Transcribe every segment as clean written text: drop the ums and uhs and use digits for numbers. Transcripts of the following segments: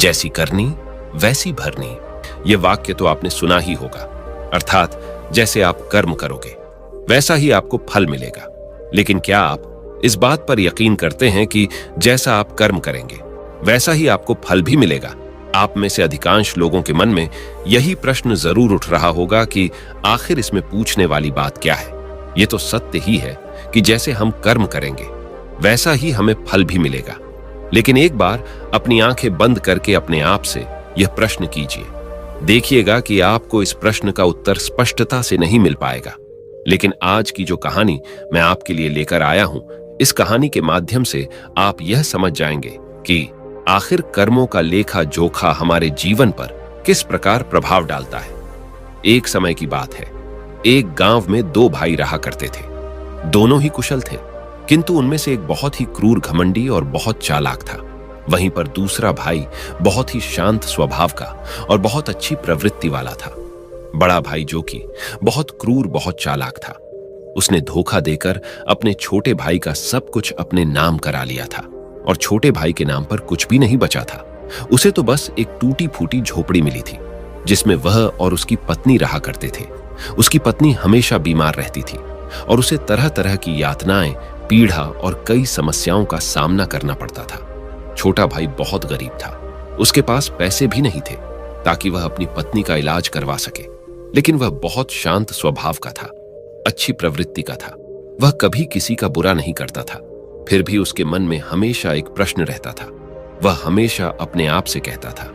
जैसी करनी वैसी भरनी। यह वाक्य तो आपने सुना ही होगा, अर्थात जैसे आप कर्म करोगे वैसा ही आपको फल मिलेगा। लेकिन क्या आप इस बात पर यकीन करते हैं कि जैसा आप कर्म करेंगे वैसा ही आपको फल भी मिलेगा? आप में से अधिकांश लोगों के मन में यही प्रश्न जरूर उठ रहा होगा कि आखिर इसमें पूछने वाली बात क्या है। यह तो सत्य ही है कि जैसे हम कर्म करेंगे वैसा ही हमें फल भी मिलेगा। लेकिन एक बार अपनी आंखें बंद करके अपने आप से यह प्रश्न कीजिए, देखिएगा कि आपको इस प्रश्न का उत्तर स्पष्टता से नहीं मिल पाएगा। लेकिन आज की जो कहानी मैं आपके लिए लेकर आया हूं, इस कहानी के माध्यम से आप यह समझ जाएंगे कि आखिर कर्मों का लेखा जोखा हमारे जीवन पर किस प्रकार प्रभाव डालता है। एक समय की बात है, एक गांव में दो भाई रहा करते थे। दोनों ही कुशल थे, किंतु उनमें से एक बहुत ही क्रूर घमंडी और बहुत चालाक था। वहीं पर दूसरा भाई बहुत ही शांत स्वभाव का और बहुत अच्छी प्रवृत्ति वाला था। बड़ा भाई जो कि बहुत क्रूर, बहुत चालाक था, उसने धोखा देकर अपने छोटे भाई का सब कुछ अपने नाम करा लिया था और छोटे भाई के नाम पर कुछ भी नहीं बचा था। उसे तो बस एक टूटी फूटी झोपड़ी मिली थी जिसमें वह और उसकी पत्नी रहा करते थे। उसकी पत्नी हमेशा बीमार रहती थी और उसे तरह तरह की यातनाएं, पीड़ा और कई समस्याओं का सामना करना पड़ता था। छोटा भाई बहुत गरीब था, उसके पास पैसे भी नहीं थे ताकि वह अपनी पत्नी का इलाज करवा सके। लेकिन वह बहुत शांत स्वभाव का था, अच्छी प्रवृत्ति का था, वह कभी किसी का बुरा नहीं करता था। फिर भी उसके मन में हमेशा एक प्रश्न रहता था। वह हमेशा अपने आप से कहता था,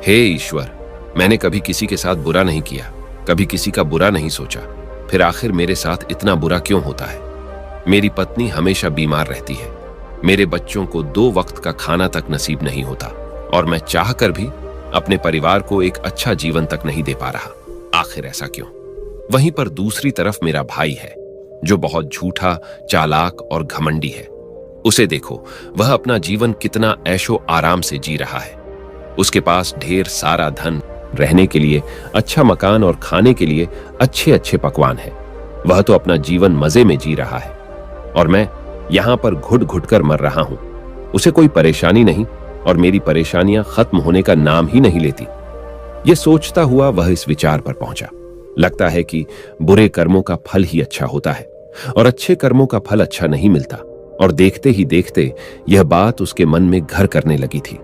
हे ईश्वर, मैंने कभी किसी के साथ बुरा नहीं किया, कभी किसी का बुरा नहीं सोचा, फिर आखिर मेरे साथ इतना बुरा क्यों होता है? मेरी पत्नी हमेशा बीमार रहती है, मेरे बच्चों को 2 वक्त का खाना तक नसीब नहीं होता और मैं चाहकर भी अपने परिवार को एक अच्छा जीवन तक नहीं दे पा रहा। आखिर ऐसा क्यों? वहीं पर दूसरी तरफ मेरा भाई है जो बहुत झूठा, चालाक और घमंडी है। उसे देखो, वह अपना जीवन कितना ऐशो आराम से जी रहा है। उसके पास ढेर सारा धन, रहने के लिए अच्छा मकान और खाने के लिए अच्छे अच्छे पकवान है। वह तो अपना जीवन मजे में जी रहा है और मैं यहां पर घुट घुट कर मर रहा हूं। उसे कोई परेशानी नहीं और मेरी परेशानियां खत्म होने का नाम ही नहीं लेती। यह सोचता हुआ वह इस विचार पर पहुंचा, लगता है कि बुरे कर्मों का फल ही अच्छा होता है और अच्छे कर्मों का फल अच्छा नहीं मिलता। और देखते ही देखते यह बात उसके मन में घर करने लगी थी।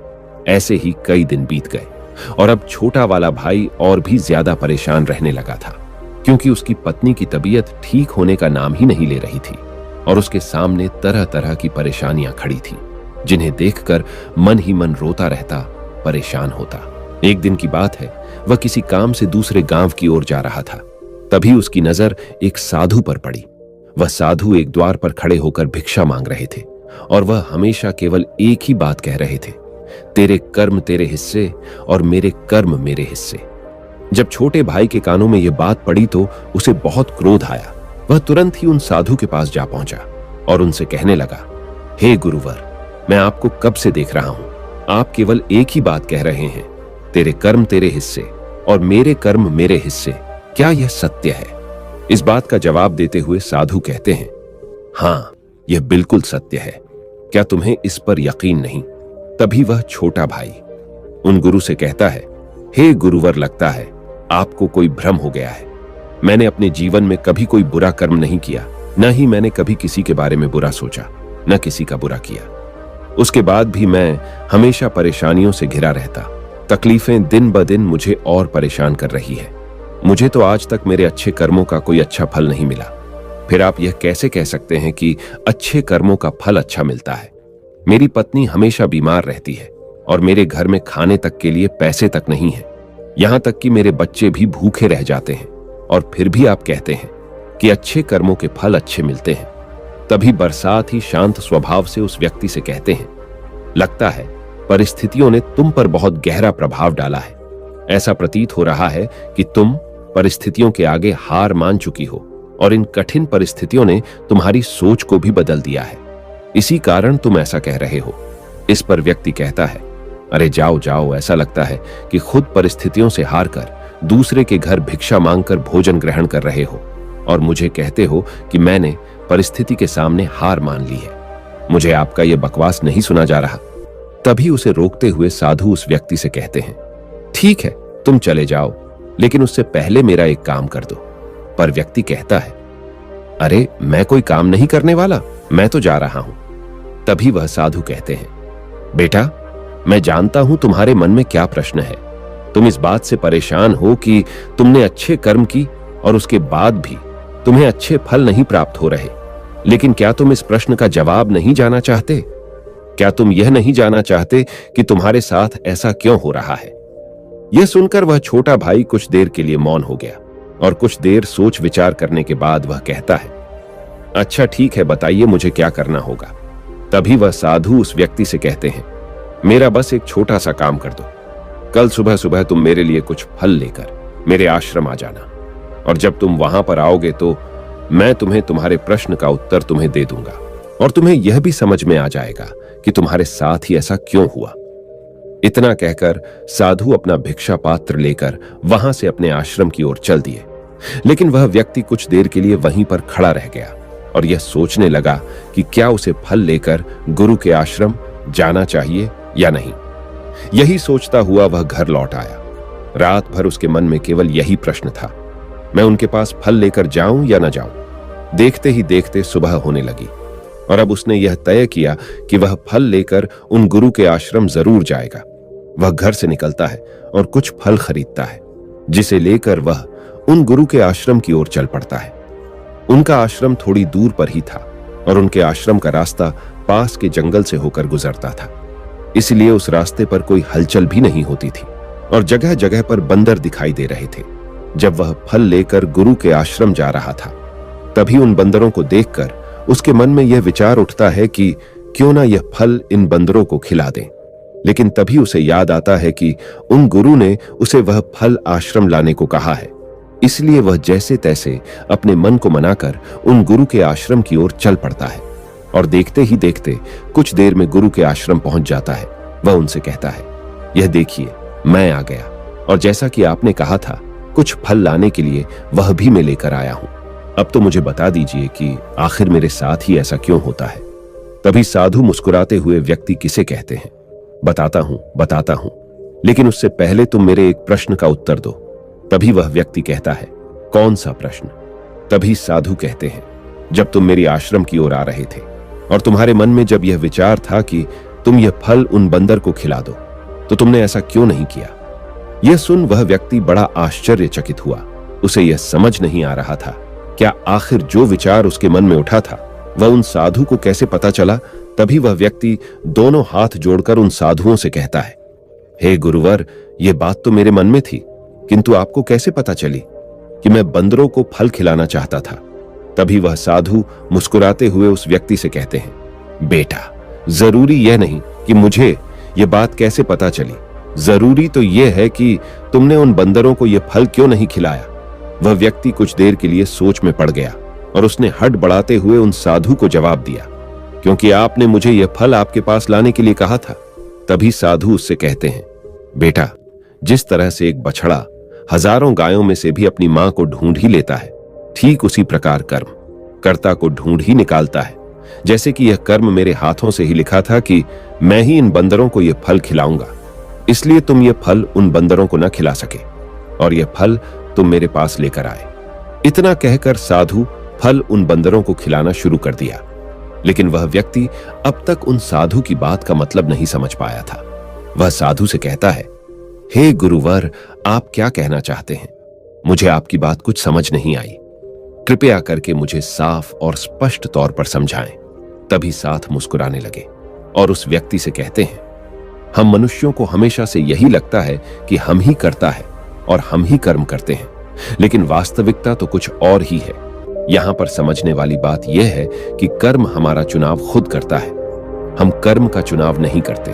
ऐसे ही कई दिन बीत गए और अब छोटा वाला भाई और भी ज्यादा परेशान रहने लगा था, क्योंकि उसकी पत्नी की तबीयत ठीक होने का नाम ही नहीं ले रही थी और उसके सामने तरह तरह की परेशानियां खड़ी थीं, जिन्हें देखकर मन ही मन रोता रहता, परेशान होता। एक दिन की बात है, वह किसी काम से दूसरे गांव की ओर जा रहा था। तभी उसकी नजर एक साधु पर पड़ी। वह साधु एक द्वार पर खड़े होकर भिक्षा मांग रहे थे और वह हमेशा केवल एक ही बात कह रहे थे, तेरे कर्म तेरे हिस्से और मेरे कर्म मेरे हिस्से। जब छोटे भाई के कानों में यह बात पड़ी तो उसे बहुत क्रोध आया। वह तुरंत ही उन साधु के पास जा पहुंचा और उनसे कहने लगा, हे गुरुवर, मैं आपको कब से देख रहा हूं, आप केवल एक ही बात कह रहे हैं, तेरे कर्म तेरे हिस्से और मेरे कर्म मेरे हिस्से। क्या यह सत्य है? इस बात का जवाब देते हुए साधु कहते हैं, हाँ, यह बिल्कुल सत्य है। क्या तुम्हें इस पर यकीन नहीं? तभी वह छोटा भाई उन गुरु से कहता है, हे गुरुवर, लगता है आपको कोई भ्रम हो गया है। मैंने अपने जीवन में कभी कोई बुरा कर्म नहीं किया, न ही मैंने कभी किसी के बारे में बुरा सोचा, न किसी का बुरा किया। उसके बाद भी मैं हमेशा परेशानियों से घिरा रहता। तकलीफें दिन ब दिन मुझे और परेशान कर रही है। मुझे तो आज तक मेरे अच्छे कर्मों का कोई अच्छा फल नहीं मिला। फिर आप यह कैसे कह सकते हैं कि अच्छे कर्मों का फल अच्छा मिलता है? मेरी पत्नी हमेशा बीमार रहती है और मेरे घर में खाने तक के लिए पैसे तक नहीं है। यहां तक कि मेरे बच्चे भी भूखे रह जाते हैं और फिर भी आप कहते हैं कि अच्छे कर्मों के फल अच्छे मिलते हैं। तभी बरसात ही शांत स्वभाव से उस व्यक्ति से कहते हैं, लगता है परिस्थितियों ने तुम पर बहुत गहरा प्रभाव डाला है। ऐसा प्रतीत हो रहा है कि तुम परिस्थितियों के आगे हार मान चुकी हो और इन कठिन परिस्थितियों ने तुम्हारी सोच को भी बदल दिया है। इसी कारण तुम ऐसा कह रहे हो। इस पर व्यक्ति कहता है, अरे जाओ जाओ, ऐसा लगता है कि खुद परिस्थितियों से हार कर दूसरे के घर भिक्षा मांगकर भोजन ग्रहण कर रहे हो और मुझे कहते हो कि मैंने परिस्थिति के सामने हार मान ली है। मुझे आपका यह बकवास नहीं सुना जा रहा। तभी उसे रोकते हुए साधु उस व्यक्ति से कहते हैं, ठीक है, तुम चले जाओ, लेकिन उससे पहले मेरा एक काम कर दो। पर व्यक्ति कहता है, अरे मैं कोई काम नहीं करने वाला, मैं तो जा रहा हूं। तभी वह साधु कहते हैं, बेटा, मैं जानता हूं तुम्हारे मन में क्या प्रश्न है। तुम इस बात से परेशान हो कि तुमने अच्छे कर्म की और उसके बाद भी तुम्हें अच्छे फल नहीं प्राप्त हो रहे। लेकिन क्या तुम इस प्रश्न का जवाब नहीं जानना चाहते? क्या तुम यह नहीं जानना चाहते कि तुम्हारे साथ ऐसा क्यों हो रहा है? यह सुनकर वह छोटा भाई कुछ देर के लिए मौन हो गया और कुछ देर सोच विचार करने के बाद वह कहता है, अच्छा ठीक है, बताइए मुझे क्या करना होगा। तभी वह साधु उस व्यक्ति से कहते हैं, मेरा बस एक छोटा सा काम कर दो। कल सुबह सुबह तुम मेरे लिए कुछ फल लेकर मेरे आश्रम आ जाना, और जब तुम वहां पर आओगे तो मैं तुम्हें तुम्हारे प्रश्न का उत्तर तुम्हें दे दूंगा, और तुम्हें यह भी समझ में आ जाएगा कि तुम्हारे साथ ही ऐसा क्यों हुआ। इतना कहकर साधु अपना भिक्षा पात्र लेकर वहां से अपने आश्रम की ओर चल दिए। लेकिन वह व्यक्ति कुछ देर के लिए वहीं पर खड़ा रह गया और यह सोचने लगा कि क्या उसे फल लेकर गुरु के आश्रम जाना चाहिए या नहीं। यही सोचता हुआ वह घर लौट आया। रात भर उसके मन में केवल यही प्रश्न था, मैं उनके पास फल लेकर जाऊं या न जाऊं। देखते ही देखते सुबह होने लगी और अब उसने यह तय किया कि वह फल लेकर उन गुरु के आश्रम जरूर जाएगा। वह घर से निकलता है और कुछ फल खरीदता है, जिसे लेकर वह उन गुरु के आश्रम की ओर चल पड़ता है। उनका आश्रम थोड़ी दूर पर ही था और उनके आश्रम का रास्ता पास के जंगल से होकर गुजरता था, इसलिए उस रास्ते पर कोई हलचल भी नहीं होती थी और जगह जगह पर बंदर दिखाई दे रहे थे। जब वह फल लेकर गुरु के आश्रम जा रहा था, तभी उन बंदरों को देखकर उसके मन में यह विचार उठता है कि क्यों ना यह फल इन बंदरों को खिला दें। लेकिन तभी उसे याद आता है कि उन गुरु ने उसे वह फल आश्रम लाने को कहा है, इसलिए वह जैसे तैसे अपने मन को मनाकर उन गुरु के आश्रम की ओर चल पड़ता है और देखते ही देखते कुछ देर में गुरु के आश्रम पहुंच जाता है। वह उनसे कहता है, यह देखिए, मैं आ गया और जैसा कि आपने कहा था कुछ फल लाने के लिए वह भी मैं लेकर आया हूं। अब तो मुझे बता दीजिए कि आखिर मेरे साथ ही ऐसा क्यों होता है। तभी साधु मुस्कुराते हुए व्यक्ति किसे कहते हैं, बताता हूं, लेकिन उससे पहले तुम मेरे एक प्रश्न का उत्तर दो। तभी वह व्यक्ति कहता है, कौन सा प्रश्न? तभी साधु कहते हैं, जब तुम मेरी आश्रम की ओर आ रहे थे और तुम्हारे मन में जब यह विचार था कि तुम यह फल उन बंदर को खिला दो, तो तुमने ऐसा क्यों नहीं किया? यह सुन वह व्यक्ति बड़ा आश्चर्यचकित हुआ। उसे यह समझ नहीं आ रहा था, क्या आखिर जो विचार उसके मन में उठा था वह उन साधु को कैसे पता चला। तभी वह व्यक्ति दोनों हाथ जोड़कर उन साधुओं से कहता है, हे गुरुवर, यह बात तो मेरे मन में थी, किंतु आपको कैसे पता चली कि मैं बंदरों को फल खिलाना चाहता था? तभी वह साधु मुस्कुराते हुए उस व्यक्ति से कहते हैं, बेटा, जरूरी यह नहीं कि मुझे यह बात कैसे पता चली, जरूरी तो यह है कि तुमने उन बंदरों को यह फल क्यों नहीं खिलाया। वह व्यक्ति कुछ देर के लिए सोच में पड़ गया और उसने हट बढ़ाते हुए उन साधु को जवाब दिया, क्योंकि आपने मुझे यह फल आपके पास लाने के लिए कहा था। तभी साधु उससे कहते हैं, बेटा, जिस तरह से एक बछड़ा हजारों गायों में से भी अपनी मां को ढूंढ ही लेता है, ठीक उसी प्रकार कर्म कर्ता को ढूंढ ही निकालता है। जैसे कि यह कर्म मेरे हाथों से ही लिखा था कि मैं ही इन बंदरों को यह फल खिलाऊंगा, इसलिए तुम यह फल उन बंदरों को न खिला सके और यह फल तुम मेरे पास लेकर आए। इतना कहकर साधु फल उन बंदरों को खिलाना शुरू कर दिया। लेकिन वह व्यक्ति अब तक उन साधु की बात का मतलब नहीं समझ पाया था। वह साधु से कहता है, हे गुरुवर, आप क्या कहना चाहते हैं? मुझे आपकी बात कुछ समझ नहीं आई, कृपया करके मुझे साफ और स्पष्ट तौर पर समझाएं। तभी साथ मुस्कुराने लगे और उस व्यक्ति से कहते हैं, हम मनुष्यों को हमेशा से यही लगता है कि हम ही कर्ता है और हम ही कर्म करते हैं, लेकिन वास्तविकता तो कुछ और ही है। यहां पर समझने वाली बात यह है कि कर्म हमारा चुनाव खुद करता है, हम कर्म का चुनाव नहीं करते।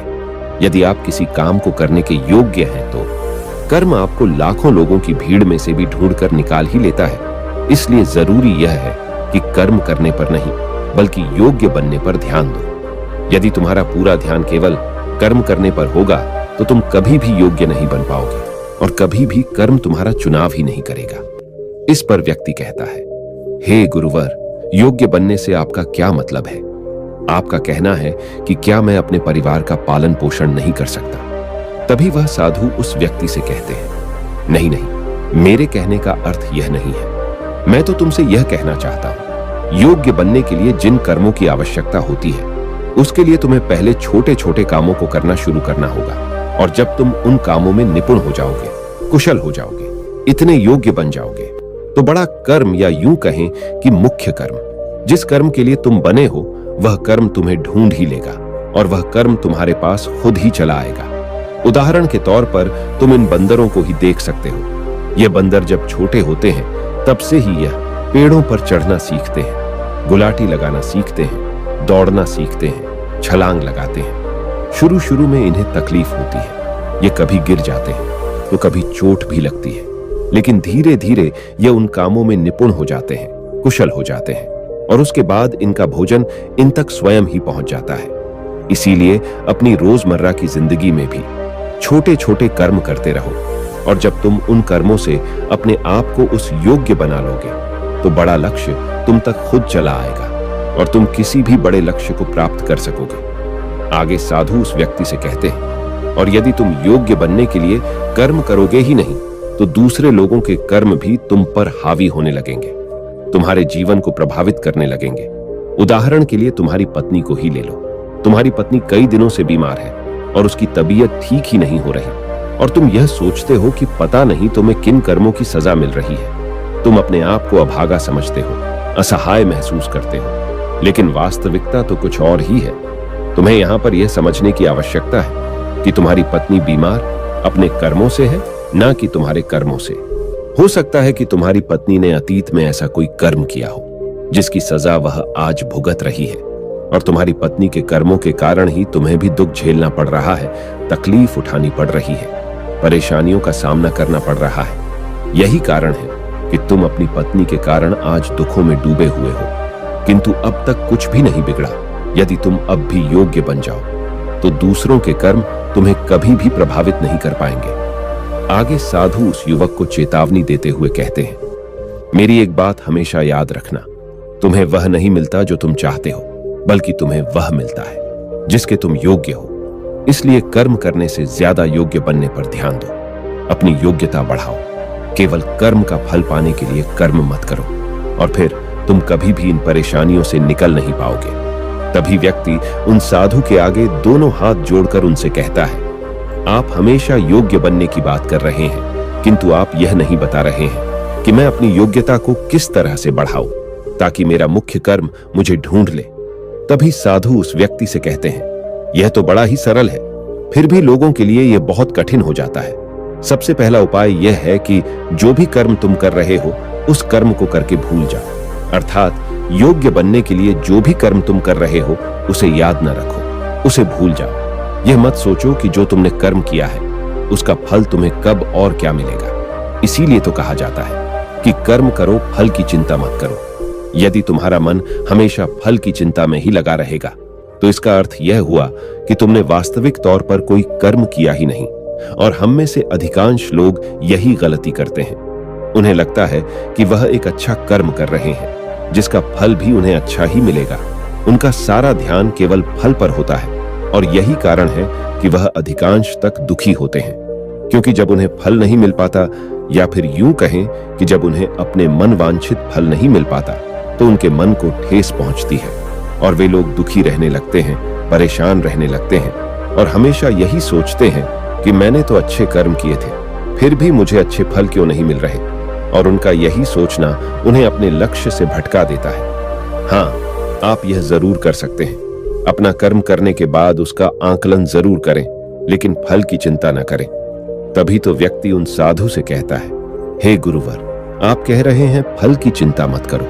यदि आप किसी काम को करने के योग्य हैं तो कर्म आपको लाखों लोगों की भीड़ में से भी ढूंढकर निकाल ही लेता है। इसलिए जरूरी यह है कि कर्म करने पर नहीं बल्कि योग्य बनने पर ध्यान दो। यदि तुम्हारा पूरा ध्यान केवल कर्म करने पर होगा तो तुम कभी भी योग्य नहीं बन पाओगे और कभी भी कर्म तुम्हारा चुनाव ही नहीं करेगा। इस पर व्यक्ति कहता है, हे गुरुवर, योग्य बनने से आपका क्या मतलब है? आपका कहना है कि क्या मैं अपने परिवार का पालन पोषण नहीं कर सकता। तभी वह साधु उस व्यक्ति से कहते हैं, नहीं नहीं, मेरे कहने का अर्थ यह नहीं है। मैं तो तुमसे यह कहना चाहता हूं, योग्य बनने के लिए जिन कर्मों की आवश्यकता होती है उसके लिए तुम्हें पहले छोटे छोटे कामों को करना शुरू करना होगा, और जब तुम उन कामों में निपुण हो जाओगे, कुशल हो जाओगे, इतने योग्य बन जाओगे, तो बड़ा कर्म या यूं कहें कि मुख्य कर्म, जिस कर्म के लिए तुम बने हो, वह कर्म तुम्हें ढूंढ ही लेगा और वह कर्म तुम्हारे पास खुद ही चला आएगा। उदाहरण के तौर पर तुम इन बंदरों को ही देख सकते हो। ये बंदर जब छोटे होते हैं तब से ही यह पेड़ों पर चढ़ना सीखते हैं, गुलाटी लगाना सीखते हैं, दौड़ना सीखते हैं, छलांग लगाते हैं। शुरू शुरू में इन्हें तकलीफ होती है, ये कभी गिर जाते हैं तो कभी चोट भी लगती है, लेकिन धीरे धीरे ये उन कामों में निपुण हो जाते हैं, कुशल हो जाते हैं, और उसके बाद इनका भोजन इन तक स्वयं ही पहुंच जाता है। इसीलिए अपनी रोजमर्रा की जिंदगी में भी छोटे छोटे कर्म करते रहो, और जब तुम उन कर्मों से अपने आप को उस योग्य बना लोगे तो बड़ा लक्ष्य तुम तक खुद चला आएगा और तुम किसी भी बड़े लक्ष्य को प्राप्त कर सकोगे। आगे साधु उस व्यक्ति से कहते हैं, और यदि तुम योग्य बनने के लिए कर्म करोगे ही नहीं तो दूसरे लोगों के कर्म भी तुम पर हावी होने लगेंगे, तुम्हारे जीवन को प्रभावित करने लगेंगे। उदाहरण के लिए तुम्हारी पत्नी को ही ले लो। तुम्हारी पत्नी कई दिनों से बीमार है और उसकी तबीयत ठीक ही नहीं हो रही, और तुम यह सोचते हो कि पता नहीं तुम्हें किन कर्मों की सजा मिल रही है। तुम अपने आप को अभागा समझते हो, असहाय महसूस करते हो, लेकिन वास्तविकता तो कुछ और ही है। तुम्हें यहां पर यह समझने की आवश्यकता है कि तुम्हारी पत्नी बीमार अपने कर्मों से है, ना कि तुम्हारे कर्मों से। हो सकता है कि तुम्हारी पत्नी ने अतीत में ऐसा कोई कर्म किया हो जिसकी सजा वह आज भुगत रही है, और तुम्हारी पत्नी के कर्मों के कारण ही तुम्हें भी दुख झेलना पड़ रहा है, तकलीफ उठानी पड़ रही है, परेशानियों का सामना करना पड़ रहा है। यही कारण है कि तुम अपनी पत्नी के कारण आज दुखों में डूबे हुए हो, किंतु अब तक कुछ भी नहीं बिगड़ा। यदि तुम अब भी योग्य बन जाओ तो दूसरों के कर्म तुम्हें कभी भी प्रभावित नहीं कर पाएंगे। आगे साधु उस युवक को चेतावनी देते हुए कहते हैं, मेरी एक बात हमेशा याद रखना, तुम्हें वह नहीं मिलता जो तुम चाहते हो, बल्कि तुम्हें वह मिलता है जिसके तुम योग्य हो। इसलिए कर्म करने से ज्यादा योग्य बनने पर ध्यान दो, अपनी योग्यता बढ़ाओ। केवल कर्म का फल पाने के लिए कर्म मत करो, और फिर तुम कभी भी इन परेशानियों से निकल नहीं पाओगे। तभी व्यक्ति उन साधु के आगे दोनों हाथ जोड़कर उनसे कहता है, आप हमेशा योग्य बनने की बात कर रहे हैं, किंतु आप यह नहीं बता रहे हैं कि मैं अपनी योग्यता को किस तरह से बढ़ाऊं ताकि मेरा मुख्य कर्म मुझे ढूंढ ले। तभी साधु उस व्यक्ति से कहते हैं, यह तो बड़ा ही सरल है, फिर भी लोगों के लिए यह बहुत कठिन हो जाता है। सबसे पहला उपाय यह है कि जो भी कर्म तुम कर रहे हो उस कर्म को करके भूल जाओ। अर्थात योग्य बनने के लिए जो भी कर्म तुम कर रहे हो उसे याद न रखो, उसे भूल जाओ। यह मत सोचो कि जो तुमने कर्म किया है उसका फल तुम्हें कब और क्या मिलेगा। इसीलिए तो कहा जाता है कि कर्म करो, फल की चिंता मत करो। यदि तुम्हारा मन हमेशा फल की चिंता में ही लगा रहेगा तो इसका अर्थ यह हुआ कि तुमने वास्तविक तौर पर कोई कर्म किया ही नहीं। और हम में से अधिकांश लोग यही गलती करते हैं। उन्हें लगता है कि वह एक अच्छा कर्म कर रहे हैं जिसका फल भी उन्हें अच्छा ही मिलेगा। उनका सारा ध्यान केवल फल पर होता है, और यही कारण है कि वह अधिकांश तक दुखी होते हैं, क्योंकि जब उन्हें फल नहीं मिल पाता, या फिर यूं कहें कि जब उन्हें अपने मन वांछित फल नहीं मिल पाता, तो उनके मन को ठेस पहुंचती है और वे लोग दुखी रहने लगते हैं, परेशान रहने लगते हैं, और हमेशा यही सोचते हैं कि मैंने तो अच्छे कर्म किए थे, फिर भी मुझे अच्छे फल क्यों नहीं मिल रहे। और उनका यही सोचना उन्हें अपने लक्ष्य से भटका देता है। हाँ, आप यह जरूर कर सकते हैं, अपना कर्म करने के बाद उसका आकलन जरूर करें, लेकिन फल की चिंता न करें। तभी तो व्यक्ति उन साधु से कहता है, हे गुरुवर, आप कह रहे हैं फल की चिंता मत करो,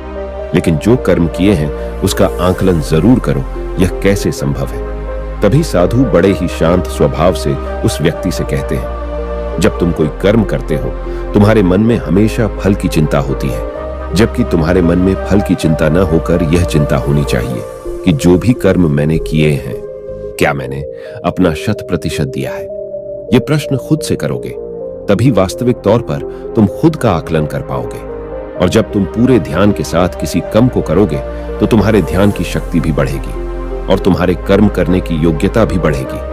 लेकिन जो कर्म किए हैं उसका आकलन जरूर करो, यह कैसे संभव है। तभी साधु बड़े ही शांत स्वभाव से उस व्यक्ति से कहते हैं, जब तुम कोई कर्म करते हो तुम्हारे मन में हमेशा फल की चिंता होती है, जबकि तुम्हारे मन में फल की चिंता न होकर यह चिंता होनी चाहिए कि जो भी कर्म मैंने किए हैं, क्या मैंने अपना 100% दिया है। यह प्रश्न खुद से करोगे, तभी वास्तविक तौर पर तुम खुद का आकलन कर पाओगे। और जब तुम पूरे ध्यान के साथ किसी कम को करोगे तो तुम्हारे ध्यान की शक्ति भी बढ़ेगी। और तुम्हारे कर्म करने की योग्यता भी बढ़ेगी।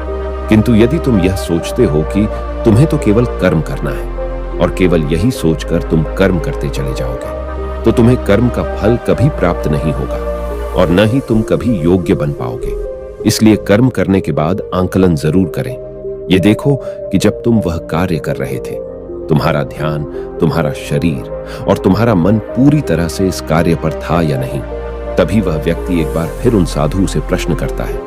किंतु यदि तुम यह सोचते हो कि तुम्हें तो केवल कर्म करना है और केवल यही सोचकर तुम कर्म करते चले जाओगे, तो तुम्हें कर्म का फल कभी प्राप्त नहीं होगा और न ही तुम कभी योग्य बन पाओगे। इसलिए कर्म करने के बाद आंकलन जरूर करें। ये देखो कि जब तुम वह कार्य कर रहे थे, तुम्हारा ध्यान, तुम्हारा शरीर और तुम्हारा मन पूरी तरह से इस कार्य पर था या नहीं। तभी वह व्यक्ति एक बार फिर उन साधु से प्रश्न करता है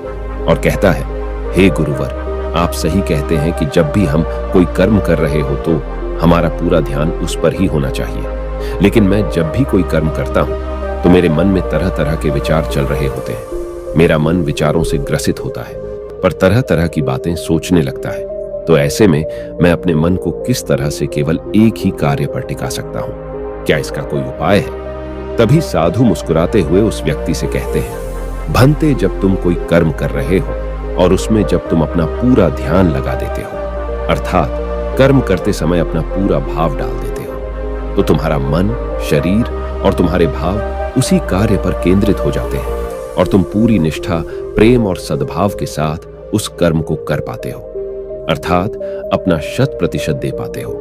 और कहता है, हे गुरुवर, आप सही कहते हैं कि जब भी हम कोई कर्म कर रहे हो तो हमारा पूरा ध्यान उस पर ही होना चाहिए। लेकिन मैं जब भी कोई कर्म करता हूं तो मेरे मन में तरह तरह के विचार चल रहे होते हैं। मेरा मन विचारों से ग्रसित होता है, पर तरह तरह की बातें सोचने लगता है। तो ऐसे में मैं अपने मन को किस तरह से केवल एक ही कार्य पर टिका सकता हूं? क्या इसका कोई उपाय है? तभी साधु मुस्कुराते हुए उस व्यक्ति से कहते हैं, भंते, जब तुम कोई कर्म कर रहे हो और उसमें जब तुम अपना पूरा ध्यान लगा देते हो, अर्थात कर्म करते समय अपना पूरा भाव डाल देते हो, तो तुम्हारा मन, शरीर और तुम्हारे भाव उसी कार्य पर केंद्रित हो जाते हैं और तुम पूरी निष्ठा, प्रेम और सद्भाव के साथ उस कर्म को कर पाते हो, अर्थात अपना 100% दे पाते हो।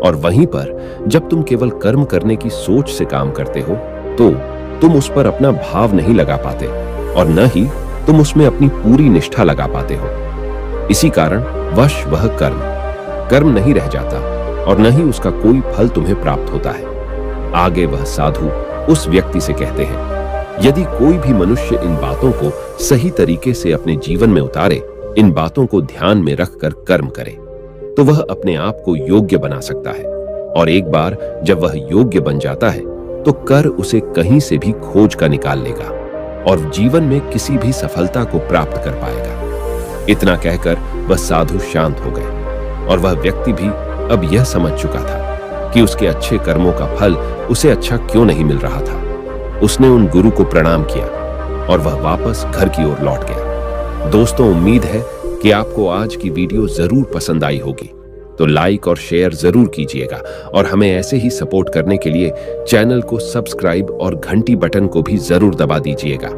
और वहीं पर जब तुम केवल कर्म करने की सोच से काम करते हो तो तुम उस पर अपना भाव नहीं लगा पाते और न ही तुम उसमें अपनी पूरी निष्ठा लगा पाते हो। इसी कारण वश वह कर्म नहीं रह जाता और न ही उसका कोई फल तुम्हें प्राप्त होता है। आगे वह साधु उस व्यक्ति से कहते हैं, यदि कोई भी मनुष्य इन बातों को सही तरीके से अपने जीवन में उतारे, इन बातों को ध्यान में रखकर कर्म करे, तो वह अपने आप को योग्य बना सकता है। और एक बार जब वह योग्य बन जाता है तो कर उसे कहीं से भी खोज कर निकाल लेगा और जीवन में किसी भी सफलता को प्राप्त कर पाएगा। इतना कहकर वह साधु शांत हो गए और वह व्यक्ति भी अब यह समझ चुका था कि उसके अच्छे कर्मों का फल उसे अच्छा क्यों नहीं मिल रहा था। उसने उन गुरु को प्रणाम किया और वह वापस घर की ओर लौट गया। दोस्तों, उम्मीद है कि आपको आज की वीडियो जरूर पसंद आई होगी, तो लाइक और शेयर जरूर कीजिएगा और हमें ऐसे ही सपोर्ट करने के लिए चैनल को सब्सक्राइब और घंटी बटन को भी जरूर दबा दीजिएगा।